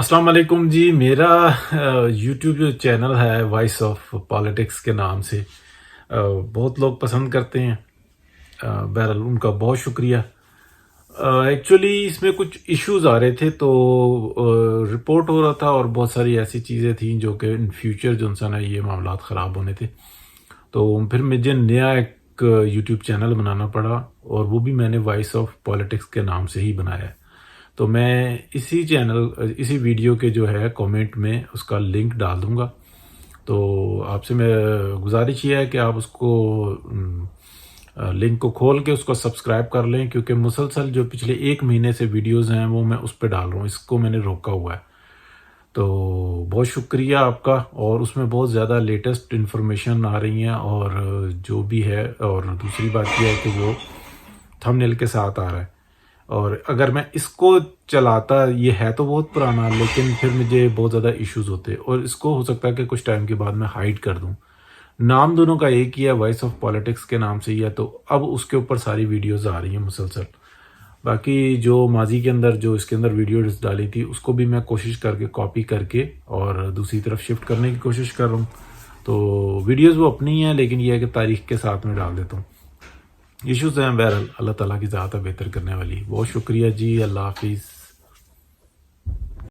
السلام علیکم جی. میرا یوٹیوب جو چینل ہے وائس آف پالیٹکس کے نام سے بہت لوگ پسند کرتے ہیں. بہرحال ان کا بہت شکریہ. ایکچولی اس میں کچھ ایشوز آ رہے تھے تو رپورٹ ہو رہا تھا اور بہت ساری ایسی چیزیں تھیں جو کہ ان فیوچر جو انسان ہے یہ معاملات خراب ہونے تھے. تو پھر مجھے نیا ایک یوٹیوب چینل بنانا پڑا اور وہ بھی میں نے وائس آف پالیٹکس کے نام سے ہی بنایا ہے. تو میں اسی ویڈیو کے جو ہے کامنٹ میں اس کا لنک ڈال دوں گا. تو آپ سے میں گزارش یہ ہے کہ آپ اس کو لنک کو کھول کے اس کو سبسکرائب کر لیں، کیونکہ مسلسل جو پچھلے 1 مہینے سے ویڈیوز ہیں وہ میں اس پہ ڈال رہا ہوں. اس کو میں نے روکا ہوا ہے. تو بہت شکریہ آپ کا. اور اس میں بہت زیادہ لیٹسٹ انفارمیشن آ رہی ہیں اور جو بھی ہے، اور دوسری بات یہ ہے کہ وہ تھمبنیل کے ساتھ آ رہا ہے. اور اگر میں اس کو چلاتا، یہ ہے تو بہت پرانا لیکن پھر مجھے بہت زیادہ ایشوز ہوتے اور اس کو ہو سکتا ہے کہ کچھ ٹائم کے بعد میں ہائیڈ کر دوں. نام دونوں کا ایک ہی ہے، وائس آف پالیٹکس کے نام سے ہی ہے. تو اب اس کے اوپر ساری ویڈیوز آ رہی ہیں مسلسل. باقی جو ماضی کے اندر جو اس کے اندر ویڈیوز ڈالی تھی اس کو بھی میں کوشش کر کے کاپی کر کے اور دوسری طرف شفٹ کرنے کی کوشش کر رہا ہوں. تو ویڈیوز وہ اپنی ہیں لیکن یہ ہے کہ تاریخ کے ساتھ میں ڈال دیتا ہوں. ایشوز ہیں، بہرحال اللہ تعالیٰ کی ذات ہے بہتر کرنے والی. بہت شکریہ جی. اللہ حافظ.